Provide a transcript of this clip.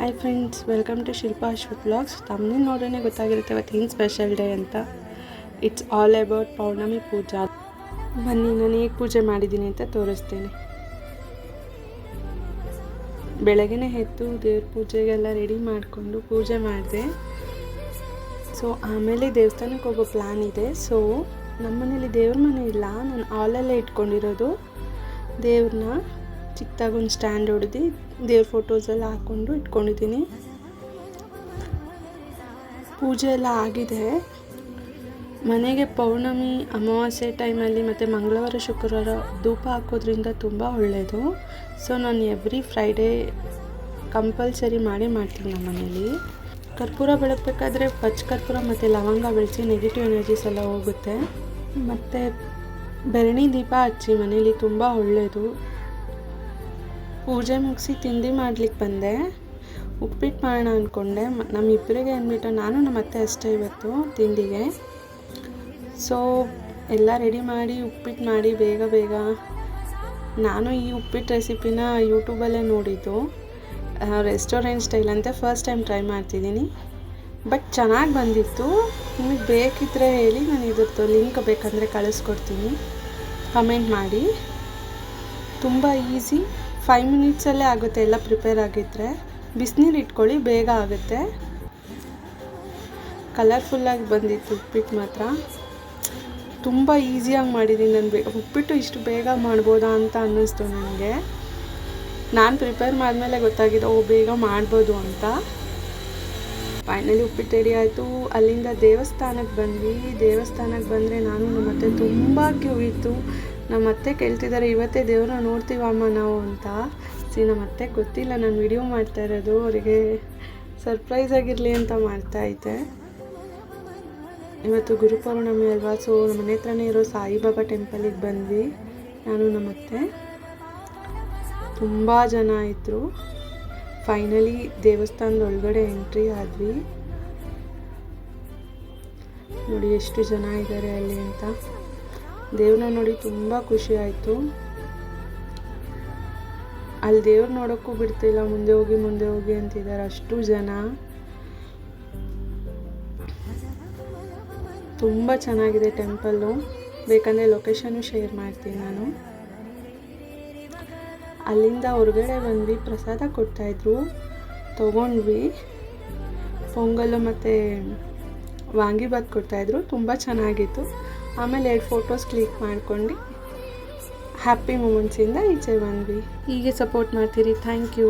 Hi friends, welcome to Shilpa Ashwath vlogs. ತಮ್ಮನೇಲಿ ನೋಡ್ರೇ ಗೊತ್ತಾಗಿರುತ್ತೆ ಇವತ್ತು ಏನು ಸ್ಪೆಷಲ್ ಡೇ ಅಂತ. It's all about Pournami Pooja. ಬನ್ನಿ ನಾನು ಹೇಗೆ ಪೂಜೆ ಮಾಡಿದ್ದೀನಿ ಅಂತ ತೋರಿಸ್ತೇನೆ. ಬೆಳಗ್ಗೆನೇ ಎದ್ದು ದೇವ್ರ ಪೂಜೆಗೆಲ್ಲ ರೆಡಿ ಮಾಡಿಕೊಂಡು ಪೂಜೆ ಮಾಡಿದೆ. ಸೊ ಆಮೇಲೆ ದೇವಸ್ಥಾನಕ್ಕೆ ಹೋಗೋ ಪ್ಲ್ಯಾನ್ ಇದೆ. ಸೊ ನಮ್ಮನೇಲಿ ದೇವ್ರ ಮನೆ ಇಲ್ಲ, ನಾನು ಹಾಲಲ್ಲೇ ಇಟ್ಕೊಂಡಿರೋದು. ದೇವ್ರನ್ನ ಚಿಕ್ಕದಾಗಿ ಒಂದು ಸ್ಟ್ಯಾಂಡ್ ಹೊಡೆದು ದೇವ್ರ ಫೋಟೋಸೆಲ್ಲ ಹಾಕ್ಕೊಂಡು ಇಟ್ಕೊಂಡಿದ್ದೀನಿ. ಪೂಜೆ ಎಲ್ಲ ಆಗಿದೆ. ಮನೆಗೆ ಪೌರ್ಣಮಿ ಅಮಾವಾಸ್ಯೆ ಟೈಮಲ್ಲಿ ಮತ್ತು ಮಂಗಳವಾರ ಶುಕ್ರವಾರ ಧೂಪ ಹಾಕೋದ್ರಿಂದ ತುಂಬ ಒಳ್ಳೆಯದು. ಸೊ ನಾನು ಎವ್ರಿ ಫ್ರೈಡೇ ಕಂಪಲ್ಸರಿ ಮಾಡ್ತೀನಿ ನಮ್ಮ ಮನೇಲಿ. ಕರ್ಪೂರ ಬೆಳಗಬೇಕಾದ್ರೆ ಪಚ್ಚ ಕರ್ಪೂರ ಮತ್ತು ಲವಂಗ ಬೆಳೆಸಿ ನೆಗೆಟಿವ್ ಎನರ್ಜೀಸ್ ಎಲ್ಲ ಹೋಗುತ್ತೆ. ಮತ್ತು ಬೆರಣಿ ದೀಪ ಹಚ್ಚಿ ಮನೇಲಿ ತುಂಬ ಒಳ್ಳೆಯದು. ಪೂಜೆ ಮುಗಿಸಿ ತಿಂಡಿ ಮಾಡ್ಲಿಕ್ಕೆ ಬಂದೆ. ಉಪ್ಪಿಟ್ಟು ಮಾಡೋಣ ಅಂದ್ಕೊಂಡೆ. ನಮ್ಮಿಬ್ಬರಿಗೆ ಅಂದ್ಬಿಟ್ಟು ನಾನು ನಮ್ಮ ಅತ್ತೆ ಅಷ್ಟೇ ಇವತ್ತು ತಿಂಡಿಗೆ. ಸೊ ಎಲ್ಲ ರೆಡಿ ಮಾಡಿ ಉಪ್ಪಿಟ್ಟು ಮಾಡಿ ಬೇಗ ನಾನು ಈ ಉಪ್ಪಿಟ್ಟು ರೆಸಿಪಿನ ಯೂಟ್ಯೂಬಲ್ಲೇ ನೋಡಿದ್ದು. ರೆಸ್ಟೋರೆಂಟ್ ಸ್ಟೈಲ್ ಅಂತ ಫಸ್ಟ್ ಟೈಮ್ ಟ್ರೈ ಮಾಡ್ತಿದ್ದೀನಿ. ಬಟ್ ಚೆನ್ನಾಗಿ ಬಂದಿತ್ತು. ನಿಮಗೆ ಬೇಕಿದ್ದರೆ ಹೇಳಿ, ನಾನು ಇದ್ರದ್ದು ಲಿಂಕ್ ಬೇಕಂದರೆ ಕಳಿಸ್ಕೊಡ್ತೀನಿ, ಕಮೆಂಟ್ ಮಾಡಿ. ತುಂಬ ಈಸಿ, 5 ಮಿನಿಟ್ಸಲ್ಲೇ ಆಗುತ್ತೆ. ಎಲ್ಲ ಪ್ರಿಪೇರ್ ಆಗಿದ್ದರೆ ಬಿಸಿನೀರು ಇಟ್ಕೊಳ್ಳಿ, ಬೇಗ ಆಗುತ್ತೆ. ಕಲರ್ಫುಲ್ಲಾಗಿ ಬಂದಿತ್ತು ಉಪ್ಪಿಟ್ಟು ಮಾತ್ರ. ತುಂಬ ಈಸಿಯಾಗಿ ಮಾಡಿದ್ದೀನಿ ನಾನು. ಉಪ್ಪಿಟ್ಟು ಇಷ್ಟು ಬೇಗ ಮಾಡ್ಬೋದಾ ಅಂತ ಅನ್ನಿಸ್ತು ನನಗೆ. ನಾನು ಪ್ರಿಪೇರ್ ಮಾಡಿದ್ಮೇಲೆ ಗೊತ್ತಾಗಿದೆ ಬೇಗ ಮಾಡ್ಬೋದು ಅಂತ. ಫೈನಲಿ ಉಪ್ಪಿಟ್ಟು ರೆಡಿ ಆಯಿತು. ಅಲ್ಲಿಂದ ದೇವಸ್ಥಾನಕ್ಕೆ ಬಂದರೆ ನಾನು ನಮ್ಮ ಅತ್ತೆ ತುಂಬ ಕ್ಯೂ ಇತ್ತು. ನಮ್ಮ ಅತ್ತೆ ಕೇಳ್ತಿದ್ದಾರೆ, ಇವತ್ತೇ ದೇವ್ರನ್ನ ನೋಡ್ತೀವಮ್ಮ ನಾವು ಅಂತ. ನಮ್ಮ ಅತ್ತೆ ಗೊತ್ತಿಲ್ಲ ನಾನು ವಿಡಿಯೋ ಮಾಡ್ತಾ ಇರೋದು, ಅವರಿಗೆ ಸರ್ಪ್ರೈಸ್ ಆಗಿರಲಿ ಅಂತ ಮಾಡ್ತಾಯಿದ್ದೆ. ಇವತ್ತು ಗುರುಪೌರ್ಣಮಿ ಅಲ್ವಾ. ಸೊ ನಮ್ಮ ಮನೆ ಹತ್ರನೇ ಇರೋ ಸಾಯಿಬಾಬಾ ಟೆಂಪಲಿಗೆ ಬಂದ್ವಿ ನಾನು ನಮ್ಮ ಅತ್ತೆ. ತುಂಬ ಜನ ಇದ್ದರು. ಫೈನಲಿ ದೇವಸ್ಥಾನದ ಒಳಗಡೆ ಎಂಟ್ರಿ ಆದ್ವಿ. ನೋಡಿ ಎಷ್ಟು ಜನ ಇದ್ದಾರೆ ಅಲ್ಲಿ ಅಂತ. ದೇವ್ರನ್ನ ನೋಡಿ ತುಂಬ ಖುಷಿ ಆಯಿತು. ಅಲ್ಲಿ ದೇವ್ರು ನೋಡೋಕ್ಕೂ ಬಿಡ್ತಿಲ್ಲ, ಮುಂದೆ ಹೋಗಿ ಅಂತಿದ್ದಾರೆ, ಅಷ್ಟು ಜನ. ತುಂಬ ಚೆನ್ನಾಗಿದೆ ಟೆಂಪಲ್ಲು. ಬೇಕಂದರೆ ಲೊಕೇಶನ್ನು ಶೇರ್ ಮಾಡ್ತೀನಿ ನಾನು. ಅಲ್ಲಿಂದ ಹೊರಗಡೆ ಬಂದ್ವಿ. ಪ್ರಸಾದ ಕೊಡ್ತಾಯಿದ್ರು, ತೊಗೊಂಡ್ವಿ. ಪೊಂಗಲ್ಲು ಮತ್ತು ವಾಂಗಿಬಾತ್ ಕೊಡ್ತಾಯಿದ್ರು, ತುಂಬ ಚೆನ್ನಾಗಿತ್ತು. ಆಮೇಲೆ 2 ಫೋಟೋಸ್ ಕ್ಲಿಕ್ ಮಾಡ್ಕೊಂಡು ಹ್ಯಾಪಿ ಮೂಮೆಂಟ್ಸಿಂದ ಈಚೆ ಬಂದ್ವಿ. ಹೀಗೆ ಸಪೋರ್ಟ್ ಮಾಡ್ತೀರಿ. Thank you.